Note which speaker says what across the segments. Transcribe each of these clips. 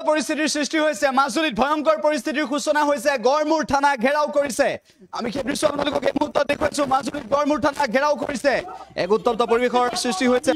Speaker 1: পৰিস্থিতিৰ সৃষ্টি হৈছে মাজুলীত ভয়ংকৰ পৰিস্থিতিৰ সূচনা হৈছে গড়মূৰ থানা ঘেৰাও কৰিছে আমি কি দৃশ্য আপোনালোকক এই মুহূৰ্তত দেখুৱাইছো মাজুলীত গড়মূৰ থানা ঘেৰাও কৰিছে এক উত্তপ্ত পৰিৱেশৰ সৃষ্টি হৈছে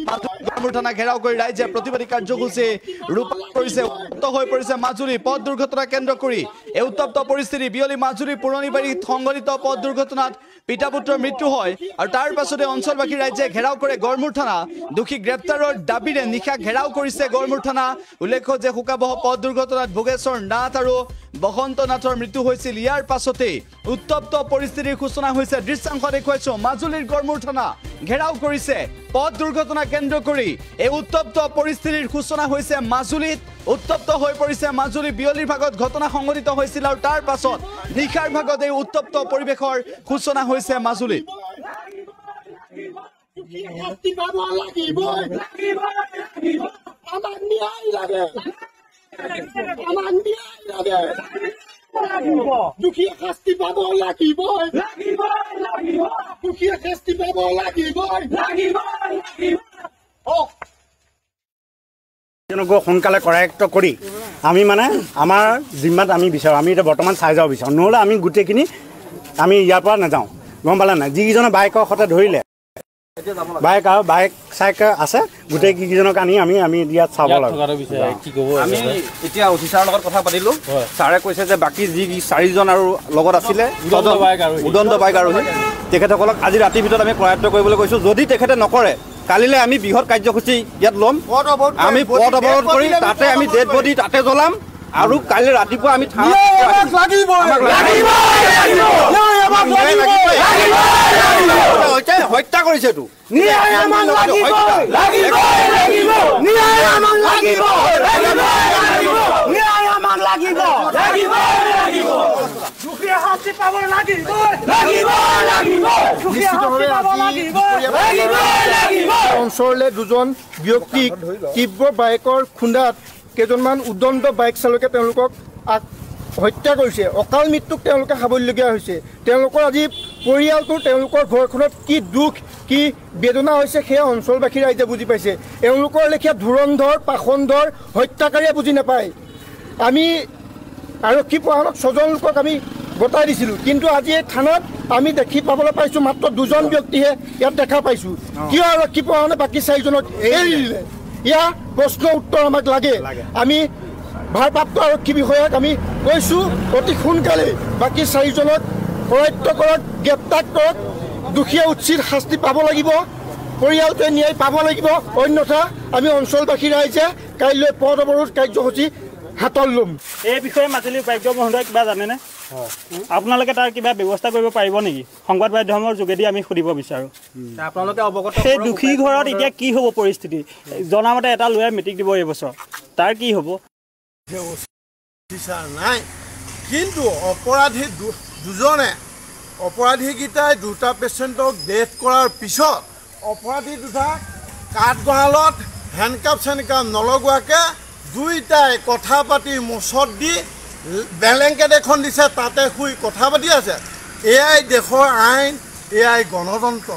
Speaker 1: গড়মূৰ থানা ঘেৰাও কৰি ৰাইজে প্ৰতিবাদী কাৰ্যসূচী ৰূপায়ণ কৰিছে উত্তপ্ত হৈ পৰিছে মাজুলী পথ দুৰ্ঘটনা কেন্দ্ৰ কৰি এই উত্তপ্ত পৰিস্থিতি বিয়লি মাজুলী পুৰণিবাৰীত সংঘটিত পথ দুৰ্ঘটনাত পিতা পুত্ৰৰ মৃত্যু হয় আৰু তাৰ পাছতে অঞ্চলবাসী ৰাইজে ঘেৰাও কৰে গড়মূৰ থানা দুখী গ্ৰেপ্তাৰৰ দাবীৰে নিশা ঘেৰাও কৰিছে গড়মূৰ থানা উল্লেখ্য যে হুকাবহ পথ দুৰ্ঘটনাত ভোগেশ্বৰ নাথ আৰু বসন্ত নাথৰ মৃত্যু হৈছিল ইয়াৰ পাছতে উত্তপ্ত পৰিস্থিতিৰ সূচনা হৈছে দৃশ্যাংশ দেখুৱাইছো মাজুলীৰ গড়মূৰ থানা ঘেৰাও কৰিছে পথ দুৰ্ঘটনা কেন্দ্ৰ কৰি এই উত্তপ্ত পৰিস্থিতিৰ সূচনা হৈছে মাজুলীত উত্তপ্ত হৈ পৰিছে মাজুলী বিয়লিৰ ভাগত ঘটনা সংঘটিত হৈছিল আৰু তাৰ পাছত নিশাৰ ভাগত এই উত্তপ্ত পৰিৱেশৰ সূচনা হৈছে মাজুলীত
Speaker 2: দুখীয়া শাস্তি পাব লাগিব দুখীয়া শাস্তি পাব লাগিব
Speaker 3: সোনকালে কৰায়ত্ব কৰি আমি মানে আমাৰ জিম্মাত আমি বিচাৰোঁ আমি এতিয়া বৰ্তমান চাই যাব বিচাৰোঁ নহ'লে আমি গোটেইখিনি আমি ইয়াৰ পৰা নাযাওঁ গম পালে নাই যিকেইজনে বাইকৰ সৈতে ধৰিলে বাইক আৰু বাইক চাইকেল আছে গোটেই কেইজনক আনি আমি ইয়াত চাব লাগিব
Speaker 4: আমি এতিয়া অফিচাৰৰ লগত কথা পাতিলোঁ ছাৰে কৈছে যে বাকী যি 4জন আৰু লগত আছিলে উদন্ত বাইক আৰোহী তেখেতসকলক আজি ৰাতিৰ ভিতৰত আমি কৰায়ত্ব কৰিবলৈ কৈছোঁ যদি তেখেতে নকৰে কালিলৈ আমি বৃহৎ কাৰ্যসূচী ইয়াত ল'ম আমি পথ অৱৰোধ কৰি তাতে আমি ডেড বডি তাতে জ্বলাম আৰু কাইলৈ ৰাতিপুৱা আমি হত্যা কৰিছে এইটো
Speaker 2: অঞ্চললৈ 2জন ব্যক্তিক তীব্ৰ বাইকৰ খুন্দাত কেইজনমান উদন্ত বাইক চালকে তেওঁলোকক হত্যা কৰিছে অকাল মৃত্যুক তেওঁলোকে খাবলগীয়া হৈছে তেওঁলোকৰ আজি পৰিয়ালটোৰ তেওঁলোকৰ ঘৰখনত কি দুখ কি বেদনা হৈছে সেয়া অঞ্চলবাসী ৰাইজে বুজি পাইছে এওঁলোকৰ লেখীয়া ধুৰন্ধৰ পাখণ্ডৰ হত্যাকাৰীয়ে বুজি নাপায় আমি আৰক্ষী প্ৰশাসনক 6জন লোকক আমি গতাই দিছিলোঁ কিন্তু আজি এই থানাত আমি দেখি পাবলৈ পাইছোঁ মাত্ৰ 2জন ব্যক্তিহে ইয়াত দেখা পাইছোঁ কিয় আৰক্ষী প্ৰশাসনে বাকী 4জনক এৰি দিলে ইয়াৰ প্ৰশ্ন উত্তৰ আমাক লাগে আমি ভাৰপ্ৰাপ্ত আৰক্ষী বিষয়াক আমি কৈছোঁ অতি সোনকালে বাকী 4জনক কৰায়ত্ব কৰক গ্ৰেপ্তাৰ কৰক দুখীয়া উচিত শাস্তি পাব লাগিব পৰিয়ালটোৱে ন্যায় পাব লাগিব অন্যথা আমি অঞ্চলবাসী ৰাইজে কাইলৈ পথ অৱৰোধ কাৰ্যসূচী হাতত ল'ম
Speaker 3: এই বিষয়ে মাজুলী উপায়ুক্ত মহোদয় কিবা জানেনে আপোনালোকে তাৰ কিবা ব্যৱস্থা কৰিব পাৰিব নেকি সংবাদ মাধ্যমৰ যোগেদি আমি সুধিব বিচাৰোঁ
Speaker 4: আপোনালোকে অৱগত
Speaker 3: সেই দুখী ঘৰত এতিয়া কি হ'ব পৰিস্থিতি জনামতে এটা ল'ৰাই মেট্ৰিক দিব এইবছৰ তাৰ কি হ'ব
Speaker 2: নাই কিন্তু অপৰাধী 2জনে অপৰাধীকেইটাই 2টা পেচেণ্টক ডেথ কৰাৰ পিছত অপৰাধী 2টা কাঠগড়ালত হেণ্ডকাপ চেণ্ডকাপ নলগোৱাকৈ 2টাই কথা পাতি মচত দি বেলেংকেট এখন দিছে তাতে শুই কথা পাতি আছে এয়াই দেশৰ আইন এয়াই গণতন্ত্ৰ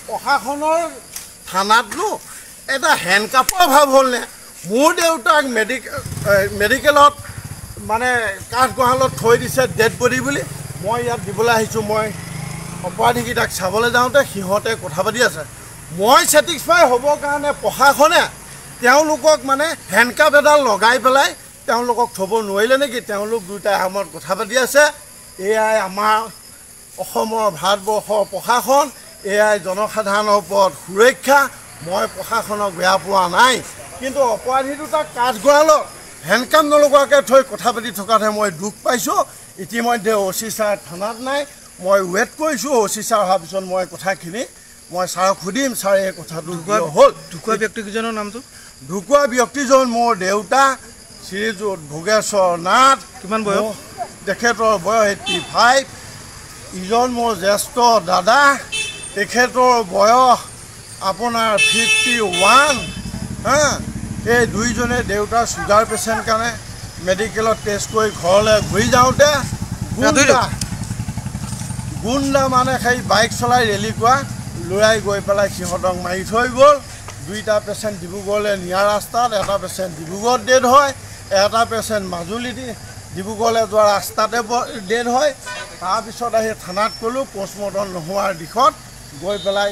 Speaker 2: প্ৰশাসনৰ থানাতনো এটা হেণ্ডকাপৰ অভাৱ হ'লনে মোৰ দেউতাক মেডিকেলত মানে কাঠগড়ালত থৈ দিছে ডেড বডি বুলি মই ইয়াত দিবলৈ আহিছোঁ মই অপৰাধীকেইটাক চাবলৈ যাওঁতে সিহঁতে কথা পাতি আছে মই ছেটিছফাই হ'বৰ কাৰণে প্ৰশাসনে তেওঁলোকক মানে হেণ্ডকাপ এডাল লগাই পেলাই তেওঁলোকক থ'ব নোৱাৰিলে নেকি তেওঁলোক 2টাই আমাৰ কথা পাতি আছে এয়াই আমাৰ অসমৰ ভাৰতবৰ্ষৰ প্ৰশাসন এয়াই জনসাধাৰণৰ ওপৰত সুৰক্ষা মই প্ৰশাসনক বেয়া পোৱা নাই কিন্তু অপৰাধী 2টা কাঠগড়ালত হেণ্ডকাপ নলগোৱাকৈ থৈ কথা পাতি থকাতহে মই দুখ পাইছোঁ ইতিমধ্যে অচি ছাৰ থানাত নাই মই ৱেইট কৰিছোঁ অচি ছাৰ অহাৰ পিছত মই কথাখিনি মই ছাৰক সুধিম ছাৰ এই কথাটো হ'ল
Speaker 4: ঢুকুৱা ব্যক্তিকেইজনৰ নামটো
Speaker 2: ঢুকুৱা ব্যক্তিজন মোৰ দেউতা শ্ৰীযুত ভোগেশ্বৰ নাথ
Speaker 4: কিমান বয়স
Speaker 2: তেখেতৰ বয়স 85 ইজন মোৰ জ্যেষ্ঠ দাদা তেখেতৰ বয়স আপোনাৰ 51 এই 2জনে দেউতাৰ চুগাৰ পেচেণ্ট কাৰণে মেডিকেলত টেষ্ট কৰি ঘৰলৈ ঘূৰি যাওঁতে গুণ্ডা মানে সেই বাইক চলাই ৰেলী কৰা ল'ৰাই গৈ পেলাই সিহঁতক মাৰি থৈ গ'ল 2টা পেচেণ্ট ডিব্ৰুগড়লৈ নিয়া ৰাস্তাত এটা পেচেণ্ট ডিব্ৰুগড়ত ডেড হয় এটা পেচেণ্ট মাজুলী ডিব্ৰুগড়লৈ যোৱা ৰাস্তাতে ডেড হয় তাৰপিছত আহি থানাত গ'লোঁ পষ্টমৰ্টম নোহোৱাৰ দিশত গৈ পেলাই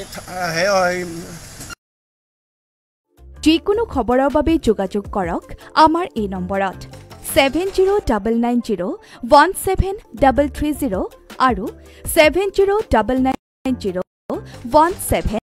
Speaker 5: যিকোনো খবৰৰ বাবে যোগাযোগ কৰক আমাৰ এই নম্বৰত 7099017330 আৰু 70999171